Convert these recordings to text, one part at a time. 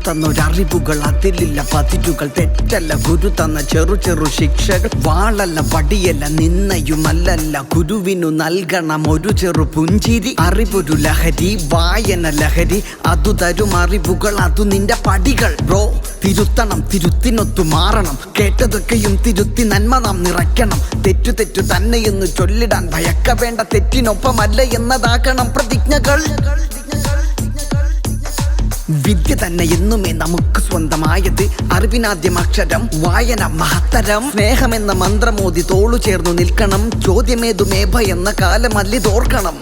തന്നൊരറിവുകൾ അതിലില്ല പതിരുകൾ. തെറ്റല്ല ഗുരു തന്ന ചെറു ചെറു ശിക്ഷകൾ. വാളല്ല വടിയല്ല നിന്നയുമല്ലല്ല ഗുരുവിനു നൽകണം ഒരു ചെറു പുഞ്ചിരി. അറിവൊരു ലഹരി, വായന ലഹരി, അതു തരും അറിവുകൾ, അതു നിന്റെ പടികൾ. ബ്രോ തിരുത്തണം, തിരുത്തിനൊത്തു മാറണം, കേട്ടതൊക്കെയും തിരുത്തി നന്മ നാം നിറയ്ക്കണം. തെറ്റു തെറ്റു തന്നെയെന്ന് ചൊല്ലിടാൻ ഭയക്ക വേണ്ട, തെറ്റിനൊപ്പമല്ല എന്നതാകണം പ്രതിജ്ഞകൾ. വിദ്യ തന്നെ എന്നുമേ നമുക്ക് സ്വന്തമായത്, അറിവിനാദ്യം അക്ഷരം, വായന മഹത്തരം. സ്നേഹമെന്ന മന്ത്രമോദി തോളു ചേർന്നു നിൽക്കണം, ചോദ്യമേതുമേ ഭയെന്ന കാലമല്ലിതോർക്കണം.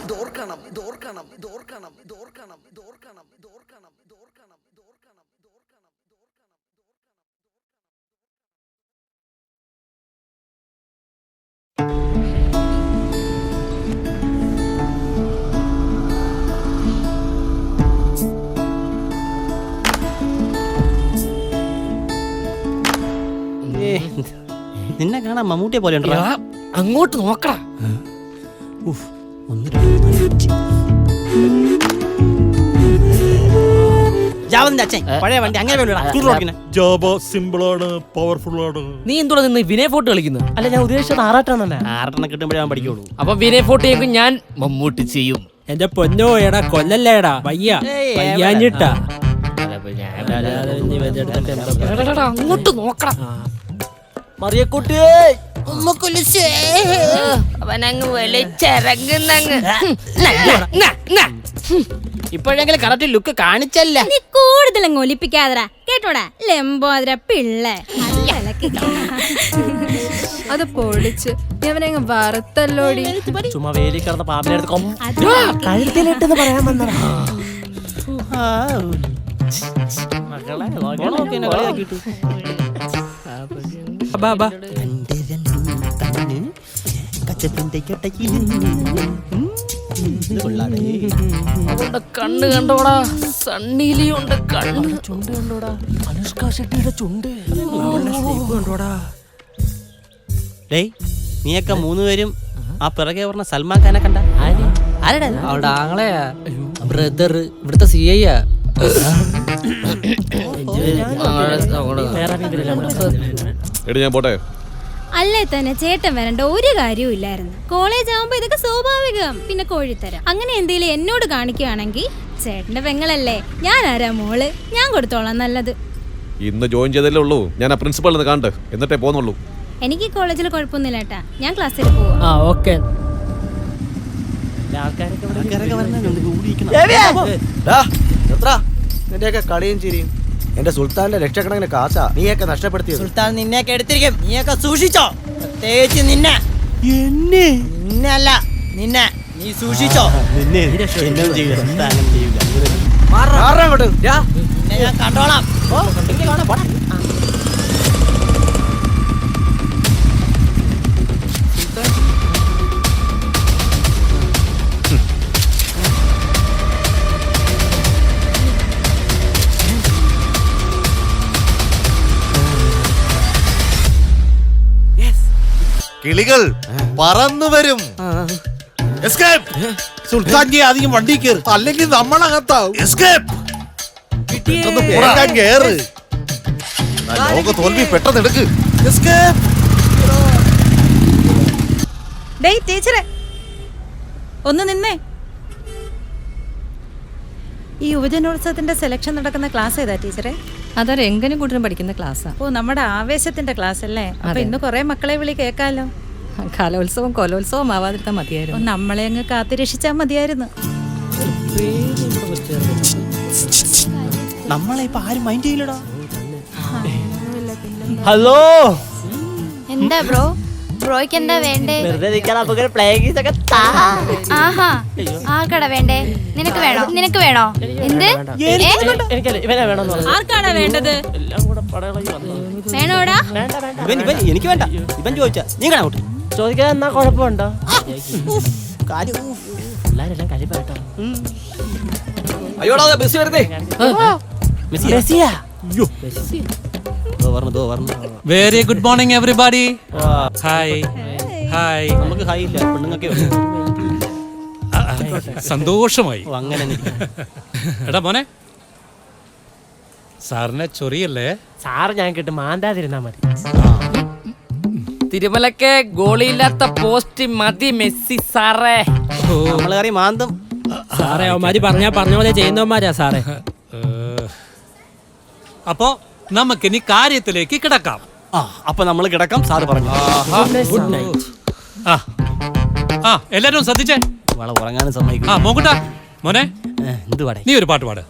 നിന്നെ കാണാൻ മമ്മൂട്ടിയെ പോലെ അങ്ങോട്ട് നോക്കടാ. പഴയ വണ്ടി അങ്ങനെ സിമ്പിളാണ്, പവർഫുൾ ആണ്. നീ എന്തുവാ നിന്ന് വിനയ് ഫോർട്ട് കളിക്കുന്നത്? അല്ല, ഞാൻ ഉദ്ദേശിച്ചത് ആറാട്ടാണല്ലേ. ആറെണ്ണം കിട്ടുമ്പോഴേ ഞാൻ പഠിക്കുള്ളൂ. അപ്പൊ വിനയ് ഫോർട്ട് ചെയ്യുമ്പോൾ ഞാൻ മമ്മൂട്ടി ചെയ്യും. എന്റെ പൊന്നോ എടാ കൊല്ലല്ലേടാ, വയ്യാഞ്ഞിട്ടാ. അങ്ങോട്ട് നോക്കടാ. മറിയക്കുട്ടിയേ അവനങ്ങ് വിളിച്ചിറങ്ങുന്നങ്ങ്. ഇപ്പോഴെങ്കിലും കറക്റ്റ് ലുക്ക് കാണിച്ചല്ല. നീ കൂടുതലങ്ങ് ഒലിപ്പിക്കാതരാ കേട്ടോടാ ലംബോദര പിള്ളേ. അത് പൊളിച്ച് അവനങ്ങ് വറുത്തല്ലോടി. ചുമ്മാ വേലി കിടന്ന പാമ്പിനെ കഴുത്തിലിട്ടെന്ന് പറയാൻ വന്നതാ. അവളുടെ കണ്ണ് കണ്ടോടാ, സണ്ണിലിയുണ്ട് കണ്ണ്. ചുണ്ട് കണ്ടോടാ, അനുഷ്ക ഷെട്ടിയുടെ ചുണ്ട് കണ്ടോടാ. ഡേയ്, നീയൊക്കെ മൂന്നുപേരും ആ പിറകെ പറഞ്ഞ സൽമാൻ ഖാനെ കണ്ട? അവളുടെ ആങ്ങളെയാ, ബ്രദർ, ഇവിടുത്തെ CI യാ. ഞാൻ പോട്ടെ. അല്ലേ തന്നെ ചേട്ടൻ വരണ്ട ഒരു കാര്യവും ഇല്ലായിരുന്നു. കോളേജ് ആവുമ്പോ ഇതൊക്കെ സ്വാഭാവികം. പിന്നെ കോഴിത്തരം അങ്ങനെ എന്തെങ്കിലും എന്നോട് കാണിക്കുകയാണെങ്കിൽ ചേട്ടന്റെ പെങ്ങളല്ലേ, ഞാൻ ആരാ മോള്, ഞാൻ കൊടുത്തോളാം നല്ലത്. ഇന്ന് ജോയിൻ ചെയ്തല്ലേ ഉള്ളൂ, ഞാൻ ആ പ്രിൻസിപ്പളിനെ കാണട്ടെ, എന്നിട്ടേ പോന്നുള്ളൂ. എനിക്ക് കോളേജിൽ കുഴപ്പമൊന്നുമില്ല ഏട്ടാ, ഞാൻ ക്ലാസ്സിൽ പോവാ. ഓക്കെ. നിന്റെയൊക്കെ കളിയും ചിരിയും എന്റെ സുൽത്താന്റെ ലക്ഷക്കണക്കിന് കാശാ നീയൊക്കെ നഷ്ടപ്പെടുത്തിയത്. സുൽത്താൻ നിന്നെയൊക്കെ എടുത്തിരിക്കും, നീയൊക്കെ സൂക്ഷിച്ചോ. പ്രത്യേകിച്ച് നിന്നെ. നിന്നല്ല, നിന്നെ നീ സൂക്ഷിച്ചോ. നിന്നെ ഞാൻ കണ്ടോളാം. കിളികൾ പറന്നു വരും. സുൽത്താൻജി അധികം വണ്ടി കയറി, അല്ലെങ്കിൽ നമ്മളകത്താവും. കേറ്, ലോക തോൽവി പെട്ടെന്ന് എടുക്ക്. ടീച്ചറെ ഒന്ന് നിന്നേ. ഈ യുവജനോത്സവത്തിന്റെ സെലക്ഷൻ നടക്കുന്ന ക്ലാസ് ഏതാ ടീച്ചറെ? അതൊരു എങ്കിലും കൂട്ടരും പഠിക്കുന്ന ക്ലാസ്സാ. ഓ, നമ്മുടെ ആവേശത്തിന്റെ ക്ലാസ് അല്ലേ? അപ്പൊ ഇന്ന് കൊറേ മക്കളെ വിളി കേൾക്കാലോ. കലോത്സവം കൊലോത്സവം ആവാതിരുത്താൽ മതിയായിരുന്നു. നമ്മളെ അങ്ങ് കാത്തുരക്ഷിച്ചാ മതിയായിരുന്നു. നമ്മളെ ഇപ്പൊ ആരും മൈൻഡ് ചെയ്യില്ലടാ. ഹലോ, എന്താ ബ്രോ? ബ്രോയ്ക്ക് എന്താ വേണ്ടേ? ആഹാ, ആർക്കാടാ വേണ്ടേ? നിനക്ക് വേണോ? നിനക്ക് വേണോ? എന്ത്? ആർക്കാടാ വേണ്ടത്? വേണോടാ? എനിക്ക് വേണ്ട. ഇവൻ ചോദിച്ചാ നീ കാണാ ചോദിക്കാൻ എന്നാ കുഴപ്പമുണ്ടോ? പിള്ളേരെല്ലാം കഴിപ്പാട്ടോ. അയ്യോടാ ബസ് വരുന്നേ. Very good morning everybody. Hi hi. നമുക്ക് ഹായ് ഇല്ല, പെണ്ണുങ്ങൾക്ക് സന്തോഷമായി. അങ്ങനെ എടാ മോനെ, സാറിനെ ചൊറിയല്ലേ? സാറ് ഞാൻ കേട്ട് മാന്താതിരുന്നാ മതി. തിരുമലക്ക് ഗോളിയില്ലാത്ത പോസ്റ്റ് മതി മെസ്സി സാറേ. നമ്മള് കറി മാന്തും. സാറേ അവന്മാര് പറഞ്ഞ പോലെ ചെയ്യുന്നവന്മാരാ സാറേ. അപ്പോ നമുക്കിനി കാര്യത്തിലേക്ക് കിടക്കാം. അപ്പൊ നമ്മൾ കിടക്കാം. സാറ് പറഞ്ഞു. Good night. എല്ലാരും ശ്രദ്ധിച്ചേ. ഉറങ്ങാനും സമ്മതിക്കും. മോക്കുട്ടാ മോനെ, എന്തുവാടേ? നീ ഒരു പാട്ട് പാട്.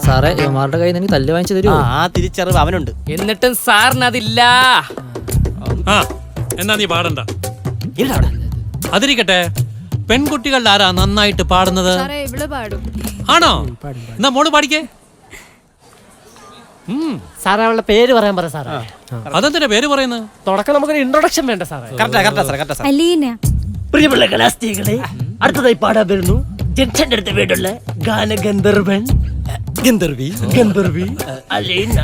സാറേ ഇവന്മാരുടെ കയ്യിൽ നിന്ന് എനിക്ക് തല്ല് വാങ്ങിച്ചു തരുമോ? ആ തിരിച്ചറിവ് അവനുണ്ട്. എന്നിട്ടും സാറിന് അതില്ല. എന്നാ നീ പാടണ്ട. അതിരിക്കട്ടെ, പെൺകുട്ടികൾ ആരാ നന്നായിട്ട് പാടുന്നത്? ആണോ? എന്നാ മോള് പാടിക്കേ. സാറേ അവളുടെ പേര് പറയാൻ പറ സാറേ. അതെന്തിനാ പേര് പറയുന്നത്? തുടക്കം നമുക്കൊരു ഇൻട്രൊഡക്ഷൻ വേണ്ട സാറേ. അലീന. പ്രിയമുള്ള കലാസ്ത്രീകളെ, അടുത്തതായി പാടാൻ വരുന്നു ജംഗ്ഷന്റെ അടുത്ത് വീടുള്ള ഗാനഗന്ധർവൻ ഗന്ധർവി അലീന.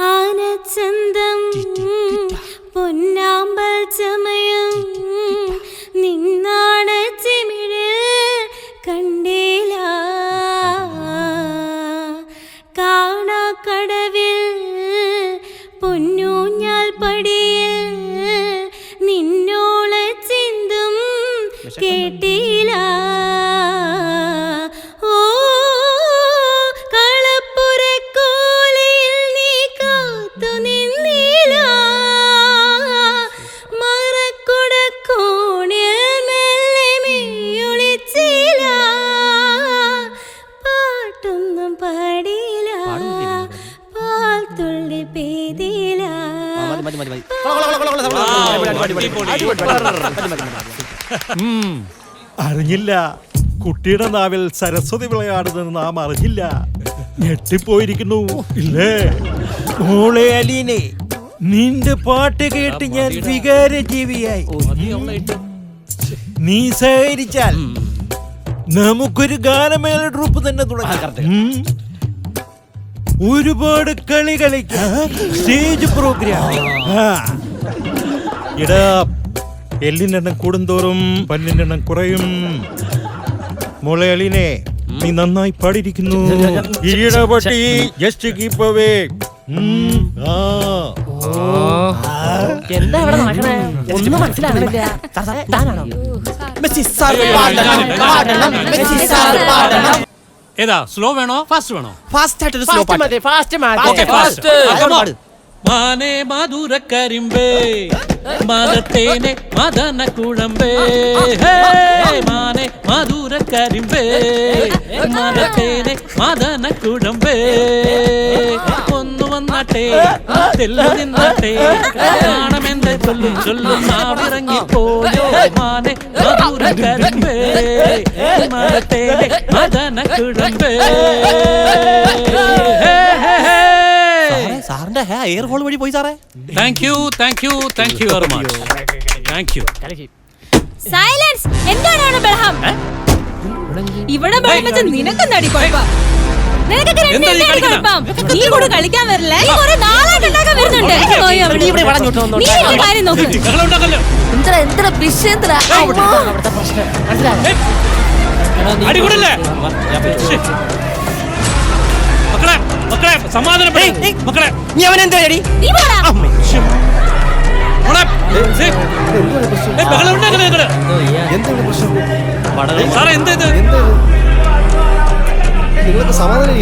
ആനച്ചന്തം പൊന്നാമ്പൽ ചമയം നിന്നാണ് ചിമിഴ് കണ്ടീല കാണാക്കടവിൽ പൊന്നൂഞ്ഞാൽ പടിയിൽ നിന്നോള ചിന്തും കേട്ടില്ല. ഓ കളപ്പുരക്കോലയിൽ നീ കാത്തു നിന്നില്ല. മറക്കുടക്കോണിൽ മെല്ലെ മെയ്യൊളിച്ചില്ല. പാട്ടൊന്നും പാടില്ല, പാൽ തുള്ളി പെയ്തില്ല. അറിഞ്ഞില്ല, കുട്ടിയുടെ നാവിൽ സരസ്വതി വിളയാടുന്നത് നാം അറിഞ്ഞില്ല. ഞെട്ടിപ്പോയിരിക്കുന്നു ഇല്ലേ? മോളെ അലീനെ, നിന്റെ പാട്ട് കേട്ട് ഞാൻ വികാര ജീവിയായി. നീ സഹകരിച്ചാൽ നമുക്കൊരു ഗാനമേള ട്രൂപ്പ് തന്നെ തുടങ്ങാം. ഒരുപാട് കളി കളിക്കാം, സ്റ്റേജ് പ്രോഗ്രാം. ഇടാ, എല്ലിന്റെ എണ്ണം കൂടുന്തോറും പല്ലിന്റെ എണ്ണം കുറയും. മോളെ അലീനെ, നീ നന്നായി പാടിയിരിക്കുന്നു. ഇടപെട്ടി ജസ്റ്റ് കീപ്പ് അവേ. എന്താ ഇവിടെ നടക്കണേ? ഒന്നും മനസ്സിലാകണില്ല. താനാണോ? ഏതാ, സ്ലോ വേണോ ഫാസ്റ്റ് വേണോ? ഫാസ്റ്റ് മാനേ മധുര കരിമ്പേ മദത്തേനെ മദന കുഴമ്പേ. മാനേ മധുര കരിമ്പേ മദത്തേനെ മദന കുഴമ്പേ. ഒന്നു വന്നാട്ടെ തെല്ലു നിന്നാട്ടെ കാണമെന്റെ ചൊല്ലും ചൊല്ലും നാവിറങ്ങിപ്പോയോ. മാനേ മധുര കരിമ്പേ മദത്തേനെ മദന കുഴമ്പേ. സാറിന്റെ എയർ ഹോൾ വഴി പോയി സാറേ. Thank you very much. Thank you. Silence. എന്താണ് ബഹളം? ഇവിടെ ബഹളം വെച്ച നിനക്കെന്താടി കുഴപ്പം? നിനക്കൊക്കെ രണ്ടിനെന്താടി കുഴപ്പം? നീ കൂടെ കളിക്കാൻ വരില്ല. നീ കുറെ നാളായിട്ട് ഉണ്ടാക്കാൻ വരുന്നുണ്ട്. നീ ഈ കാര്യം നോക്ക്. എന്തിനാ വിഷയത്തിലാ അടികൂടല്ലേ മക്കളെ, മക്കളെ സമാധാനപ്പെടേ മക്കളെ. നീ അവനെന്താ നീ പോടാ. ബഹളം ഉണ്ടാക്കണേ നിങ്ങള്. സാറേ എന്താ ഇത്? നിങ്ങൾക്ക് സമാധാനം.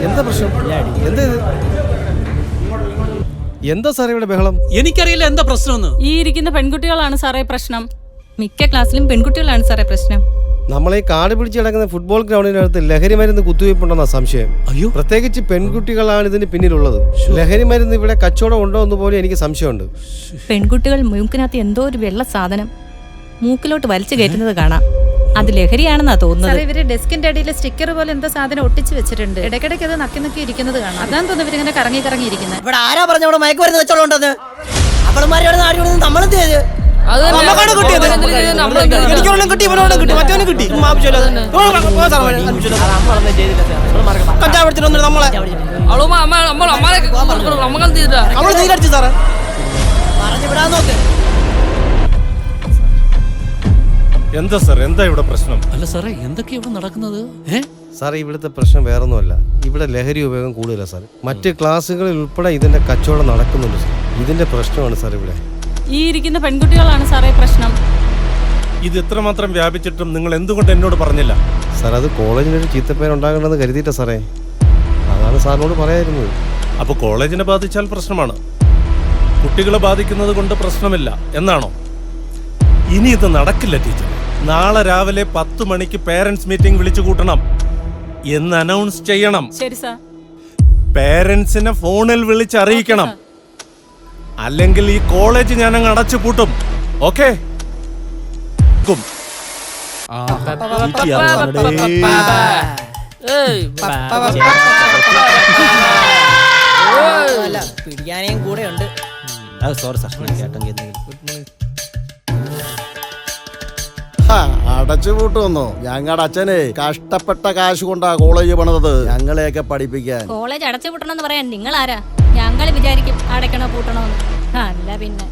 എന്താ പ്രശ്നം? എന്താ സാറേ ഇവിടെ ബഹളം? എനിക്കറിയില്ല എന്താ പ്രശ്നം. ഈ ഇരിക്കുന്ന പെൺകുട്ടികളാണ് സാറേ പ്രശ്നം. മിക്ക ക്ലാസ്സിലും പെൺകുട്ടികളാണ് സാറേ പ്രശ്നം. നമ്മളെ കാട് പിടിച്ച് കിടക്കുന്ന ഫുട്ബോൾ ഗ്രൗണ്ടിനടുത്ത് ലഹരി മരുന്ന് കുത്തിവയ്പ്പുണ്ടെന്ന സംശയം. അയ്യോ, പ്രത്യേകിച്ച് പെൺകുട്ടികളാണ് ഇതിന് പിന്നിലുള്ളത്. ലഹരി മരുന്ന് ഇവിടെ കച്ചവടം ഉണ്ടോ എന്ന് പോലും എനിക്ക് സംശയമുണ്ട്. പെൺകുട്ടികൾ മൂക്കിനകത്ത് എന്തോ ഒരു വെള്ള സാധനം മൂക്കിലോട്ട് വലിച്ചു കയറ്റുന്നത് കാണാം. അത് ലഹരിയാണെന്നാ തോന്നുന്നത്. ഇവര് ഡെസ്കിന്റെ അടിയിൽ സ്റ്റിക്കർ പോലെ എന്തോ സാധനം ഒട്ടിച്ചു വെച്ചിട്ടുണ്ട്. ഇടയ്ക്കിടയ്ക്ക് അത് നക്കി നക്കി ഇരിക്കുന്നത് കാണാം. അതാണ് തോന്നുന്നു ഇവരിങ്ങനെ കറങ്ങി ഇരിക്കുന്നത്. ഇവിടെ ആരാ പറഞ്ഞ അവിടെ മയക്കുമരുന്ന് വെച്ചോളൂണ്ടെന്ന്? അവളുമാരെ നാടി വിടുന്നത് നമ്മളെന്ത് ചെയ്ത്? അത് തന്നെ. നമുക്കാണ് കിട്ടിയത്. നമ്മളെന്തിനാ ചെയ്തത്? നമ്മളെന്തിനാ ചെയ്തത്? എനിക്കൊരെണ്ണം കിട്ടി, ഇവനോടും കിട്ടി, മറ്റവനും കിട്ടി. കഞ്ചാവ് എടുത്തിട്ട് നമ്മളെ അവളും നമ്മളെന്ത് ചെയ്താ? അവള് നീരടിച്ചു സാറേ. പറഞ്ഞു വിടാൻ നോക്ക്. എന്താ സാർ, എന്താ ഇവിടെ പ്രശ്നം? അല്ല സാറേ, എന്തൊക്കെയാ ഇവിടെ നടക്കുന്നത്? സാർ ഇവിടുത്തെ പ്രശ്നം വേറൊന്നുമല്ല. ഇവിടെ ലഹരി ഉപയോഗം കൂടുതലാണ് സാർ. മറ്റ് ക്ലാസ്സുകളിൽ ഉൾപ്പെടെ ഇതിന്റെ കച്ചവടം നടക്കുന്നുണ്ട് സാർ. ഇതിന്റെ പ്രശ്നമാണ് സാർ ഇവിടെ. ഈ ഇരിക്കുന്ന പെൺകുട്ടികളാണ് സാറേ പ്രശ്നം. ഇത് ഇത്രമാത്രം വ്യാപിച്ചിട്ടും നിങ്ങൾ എന്തുകൊണ്ട് എന്നോട് പറഞ്ഞില്ല? സാർ അത് കോളേജിനൊരു ചീത്തപ്പേരുണ്ടാകണമെന്ന് കരുതിയിട്ടാ സാറേ. അതാണ് സാറിനോട് പറയായിരുന്നത്. അപ്പോൾ കോളേജിനെ ബാധിച്ചാൽ പ്രശ്നമാണ്, കുട്ടികളെ ബാധിക്കുന്നത് കൊണ്ട് പ്രശ്നമില്ല എന്നാണോ? ഇനി ഇത് നടക്കില്ല ടീച്ചർ. നാളെ രാവിലെ 10 മണിക്ക് പേരൻസ് മീറ്റിംഗ് വിളിച്ചു കൂട്ടണം എന്ന് അനൗൺസ് ചെയ്യണം. ശരി സാർ. പേരൻസിനെ ഫോണിൽ വിളിച്ചറിയിക്കണം. അല്ലെങ്കിൽ ഈ കോളേജ് ഞാൻ അങ്ങ് അടച്ചു പൂട്ടും. ഓക്കെ? അല്ല, പിടിക്കാനേയും കൂടെ ഉണ്ട്. സോറി സാർ, അടച്ചുപൂട്ടുവന്നോ? ഞങ്ങളുടെ അച്ഛനെ കഷ്ടപ്പെട്ട കാശ് കൊണ്ടാ കോളേജ് പണിതത് ഞങ്ങളെയൊക്കെ പഠിപ്പിക്കാൻ. കോളേജ് അടച്ചു പൂട്ടണമെന്ന് പറയാൻ നിങ്ങൾ ആരാ? ഞങ്ങൾ വിചാരിക്കും അടയ്ക്കണോ പൂട്ടണോന്ന്. അല്ല പിന്നെ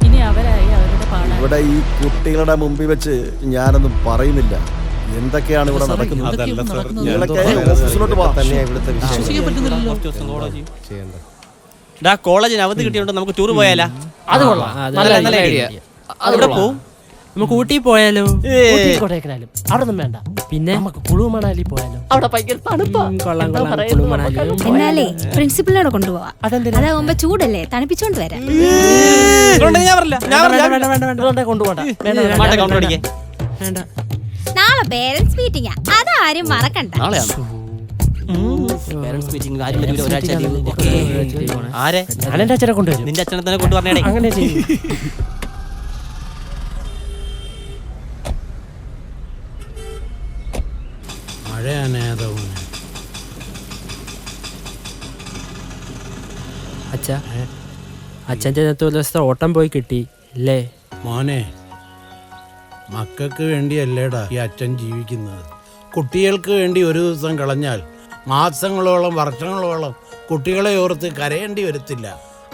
ഇനി അവരായി അവരുടെ പാടാൻ. ഇവിടെ ഈ കുട്ടികളുടെ മുമ്പിൽ വെച്ച് ഞാനൊന്നും പറയുന്നില്ല. എന്തൊക്കെയാണ് ഇവിടെ നടക്കുന്നത്? അതല്ല സാർ, നിങ്ങളൊക്കെ ഓഫീസിലോട്ട് പോ. തന്നെയാ ഇവിടുത്തെ വിശ്വസിക്കാൻ പറ്റുന്നില്ലല്ലോ. ചെയ്യേണ്ടത്. കോളേജിന് അവധി കിട്ടിയോണ്ട് നമുക്ക് ടൂർ പോയാലാ? അത് കൊള്ളാം. നല്ല ഐഡിയ. അവിടെ പോവും. നമുക്ക് ഊട്ടി പോയാലോ? കൊടൈക്കനാലും അവിടെ ഒന്നും വേണ്ട. പിന്നെ നമുക്ക് കുളു മണാലി പോയാലോ? അവിടെ ഭയങ്കര തണുപ്പാ. എന്നാലേ പ്രിൻസിപ്പലിനോട് കൊണ്ടുപോവാ. അതാകുമ്പോ ചൂടല്ലേ, തണുപ്പിച്ചോണ്ട് വരാം. നാളെ പേരൻസ് മീറ്റിംഗാ, അതാരും മറക്കണ്ട. അച്ഛനെ കൊണ്ടുവരും. നിന്റെ അച്ഛനെ തന്നെ കൊണ്ടുവരണേ. അങ്ങനെ ചെയ്യും. അച്ഛൻ്റെ ഒരു ദിവസത്തെ ഓട്ടം പോയി കിട്ടി അല്ലേ മോനെ? മക്കൾക്ക് വേണ്ടിയല്ലേടാ ഈ അച്ഛൻ ജീവിക്കുന്നത്. കുട്ടികൾക്ക് വേണ്ടി ഒരു ദിവസം കളഞ്ഞാൽ മാസങ്ങളോളം വർഷങ്ങളോളം കുട്ടികളെ ഓർത്ത് കരയേണ്ടി വരത്തില്ല.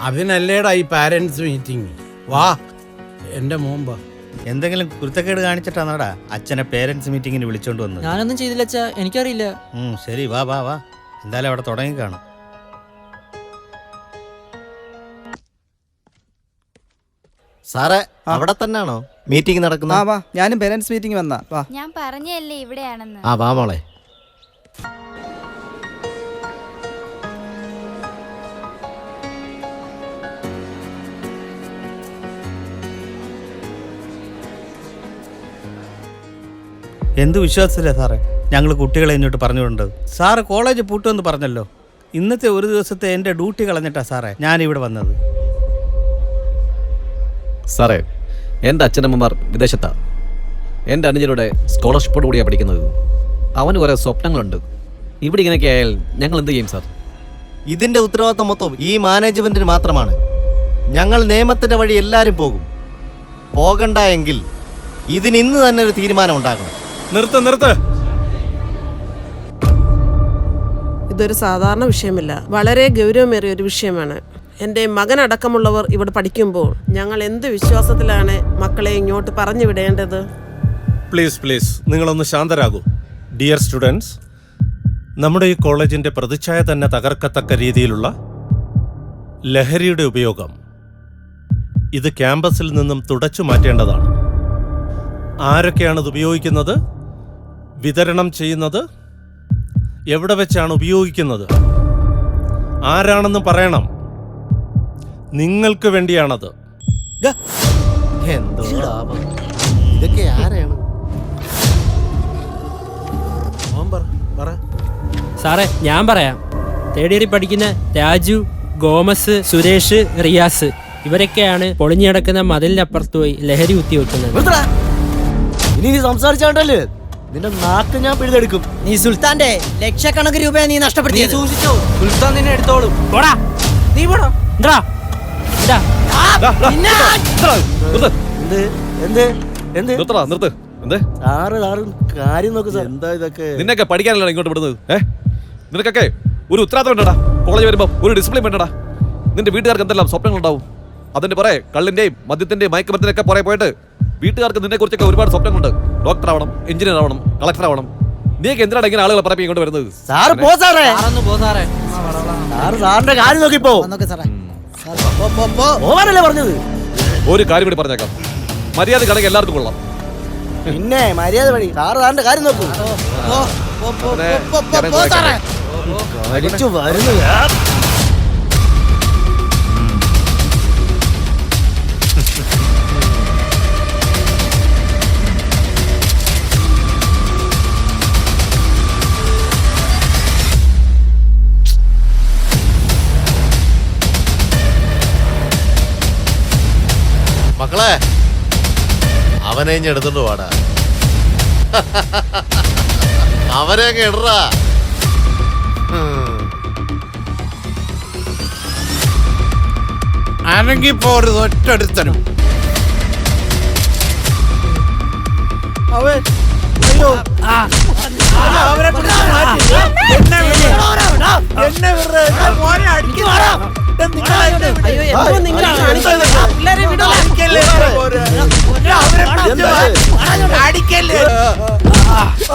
അതിനല്ലേടാ ഈ പാരൻസ് മീറ്റിംഗ്. വാ എൻ്റെ മോമ്പ. എന്തെങ്കിലും കുരുത്തക്കേട് കാണിച്ചിട്ടാണോടാ അച്ഛനെ പേരൻസ് മീറ്റിങ്ങിന് വിളിച്ചോണ്ട് വന്നത്? ഞാനൊന്നും ചെയ്തില്ല അച്ഛാ, എനിക്കറിയില്ല. ശരി, വാ വാ വാ. എന്തായാലും അവിടെ തുടങ്ങി കാണും. സാറേ, അവിടെ തന്നെയാണോ മീറ്റിംഗ് നടക്കുന്നത്? ഞാനും പേരൻസ് മീറ്റിംഗ് വന്നാ. ഞാൻ പറഞ്ഞല്ലേ ഇവിടെയാണെന്ന്. വാ മോളെ. എന്ത് വിശ്വാസത്തില്ല സാറേ ഞങ്ങൾ കുട്ടികളെ ഇങ്ങോട്ട് പറഞ്ഞു വിടേണ്ടത്? സാറ് കോളേജ് പൂട്ടുമെന്ന് പറഞ്ഞല്ലോ. ഇന്നത്തെ ഒരു ദിവസത്തെ എൻ്റെ ഡ്യൂട്ടി കളഞ്ഞിട്ടാ സാറേ ഞാനിവിടെ വന്നത്. സാറേ, എൻ്റെ അച്ഛനമ്മമാർ വിദേശത്താണ്. എൻ്റെ അനുജരുടെ സ്കോളർഷിപ്പോട് കൂടിയാണ് പഠിക്കുന്നത്. അവന് കുറേ സ്വപ്നങ്ങളുണ്ട്. ഇവിടെ ഇങ്ങനെയൊക്കെ ആയാൽ ഞങ്ങൾ എന്ത് ചെയ്യും സാർ? ഇതിൻ്റെ ഉത്തരവാദിത്തം മൊത്തം ഈ മാനേജ്മെൻറ്റിന് മാത്രമാണ്. ഞങ്ങൾ നിയമത്തിൻ്റെ വഴി എല്ലാവരും പോകും. പോകണ്ട എങ്കിൽ ഇതിന് ഇന്ന് തന്നെ ഒരു തീരുമാനം ഉണ്ടാകണം. നിർത്ത്. ഇതൊരു സാധാരണ വിഷയമല്ല, വളരെ ഗൗരവമേറിയ ഒരു വിഷയമാണ്. എൻ്റെ മകനടക്കമുള്ളവർ ഇവിടെ പഠിക്കുമ്പോൾ ഞങ്ങൾ എന്ത് വിശ്വാസത്തിലാണ് മക്കളെ ഇങ്ങോട്ട് പറഞ്ഞു വിടേണ്ടത്? പ്ലീസ് നിങ്ങളൊന്ന് ശാന്തരാകൂ. ഡിയർ സ്റ്റുഡൻസ്, നമ്മുടെ ഈ കോളേജിൻ്റെ പ്രതിച്ഛായ തന്നെ തകർക്കത്തക്ക രീതിയിലുള്ള ലഹരിയുടെ ഉപയോഗം ഇത് ക്യാമ്പസിൽ നിന്നും തുടച്ചു മാറ്റേണ്ടതാണ്. ആരൊക്കെയാണ് ഇത് ഉപയോഗിക്കുന്നത്, വിതരണം ചെയ്യുന്നത്, എവിടെ വെച്ചാണ് ഉപയോഗിക്കുന്നത്, ആരാണെന്ന് പറയണം. നിങ്ങൾക്ക് വേണ്ടിയാണത്. ഇതൊക്കെ ആരാണ്? സാറേ, ഞാൻ പറയാം. തേർഡ് ഇയറിൽ പഠിക്കുന്ന രാജു, ഗോമസ്, സുരേഷ്, റിയാസ് ഇവരൊക്കെയാണ് പൊളിഞ്ഞു കിടക്കുന്ന മതിലിനപ്പുറത്ത് പോയി ലഹരി കുത്തി വെക്കുന്നത്. ഇനി നീ സംസാരിച്ചാണ്ടല്ലേ നിന്റെ നാക്ക് ഞാൻ പിഴുതെടുക്കും. നീ സുൽത്താന്റെ ലക്ഷക്കണക്കിന് രൂപ നീ നഷ്ടപ്പെടുത്തി. സൂക്ഷിച്ചോ, സുൽത്താൻ നിന്നെ എടുത്തോളും. പോടാ, നീ പോടാ. എന്താ ദാ, ദാ, ദാ, ദാ, ദാ, എന്ത് എന്ത് എന്ത് നിർത്തടാ നിർത്ത്. എന്ത് സാറ് കാര്യം നോക്ക് സാർ. എന്താ ഇതൊക്കെ? നിന്നൊക്കെ പഠിക്കാനല്ല ഇങ്ങോട്ട് വിടുന്നത്. നിനക്കൊക്കെ ഒരു ഉത്തരവാദിത്തം വേണ്ടടാ. കോളേജ് വരുമ്പോൾ ഒരു ഡിസിപ്ലിൻ വേണ്ടടാ. നിന്റെ വീട്ടുകാർക്ക് എന്തെല്ലാം സ്വപ്നങ്ങളുണ്ടാവും. അതിന്റെ പുറേ കള്ളിന്റെയും മദ്യത്തിന്റെയും മയക്കുമരുന്നിനൊക്കെ പുറേ പോയിട്ട് വീട്ടുകാർക്ക് നിന്നെ കുറിച്ചൊക്കെ ഒരുപാട് സ്വപ്നങ്ങളുണ്ട്. ഡോക്ടർ ആവണം, എഞ്ചിനീയർ ആവണം, കളക്ടർ ആവണം. നീക്ക് എന്തിനാണ് ഇങ്ങനെ ആളുകളെ പറയും ഇങ്ങോട്ട് വരുന്നത്? സാറ് പോ സാറേ. സാറിന്റെ കാര്യം നോക്കിപ്പോ പോവാനല്ലേ പറഞ്ഞത്? ഒരു കാര്യം കൂടി പറഞ്ഞേക്കാം, മര്യാദ കണക്ക് എല്ലാവർക്കും കൊള്ളാം. പിന്നെ മര്യാദ പണി. സാറിന്റെ കാര്യം നോക്കൂ. വരുന്നു. മക്കളെ, അവനെ ഇഞ്ഞ് എടുത്തോണ്ട് പാടാ. അവരെ അങ്ങ് ഇടറാ. ആണെങ്കിൽ പോരുത് ഒറ്റടുത്തനും. അവൻ അയ്യോ അവരെ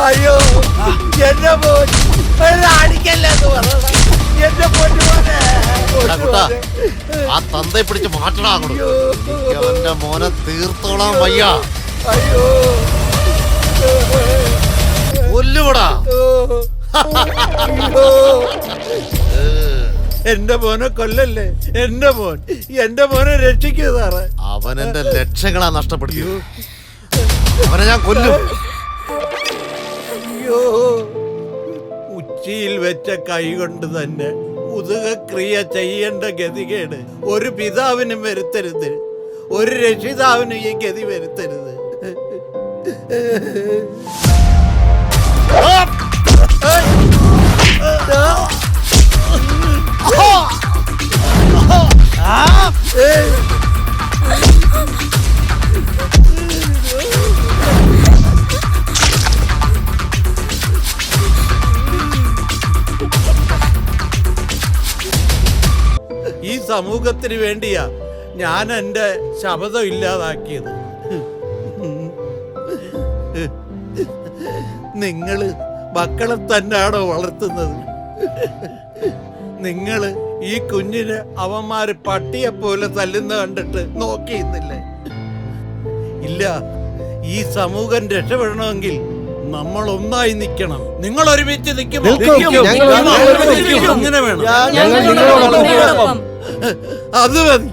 അയ്യോ എന്നെ പോൻ അടിക്കല്ലെന്ന് പറഞ്ഞു. എന്നെ പൊന്നുമോനെ ആ തന്തയെ പിടിച്ച് മാറ്റണ അങ്ങോട്ട്. അവന്റെ മോനെ തീർത്തോളാൻ വയ്യ. അയ്യോ കൊല്ലുവിടാ. എന്റെ മോനെ കൊല്ലല്ലേ. എന്റെ മോനെ രക്ഷിക്കൂ സാറേ. അവൻ എന്റെ ലക്ഷങ്ങളാ നഷ്ടപ്പെടുത്തി. അവനെ ഞാൻ കൊല്ലും. അയ്യോ, ഉച്ചിയിൽ വെച്ച കൈ കൊണ്ട് തന്നെ ഉദകക്രിയ ചെയ്യേണ്ട ഗതികേട് ഒരു പിതാവിനും വരുത്തരുത്, ഒരു രക്ഷിതാവിനും ഈ ഗതി വരുത്തരുത്. ഈ സമൂഹത്തിന് വേണ്ടിയാ ഞാൻ എൻ്റെ ശബ്ദം ഇല്ലാതാക്കിയത്. നിങ്ങള് മക്കളെ തന്നെയാണോ വളർത്തുന്നത്? നിങ്ങള് ഈ കുഞ്ഞിനെ അവന്മാര് പട്ടിയെ പോലെ തല്ലുന്ന കണ്ടിട്ട് നോക്കിയിരുന്നില്ലേ? ഇല്ല, ഈ സമൂഹം രക്ഷപ്പെടണമെങ്കിൽ നമ്മൾ ഒന്നായി നിൽക്കണം. നിങ്ങൾ ഒരുമിച്ച് നിൽക്കുമോ? അങ്ങനെ വേണം. അത് മതി.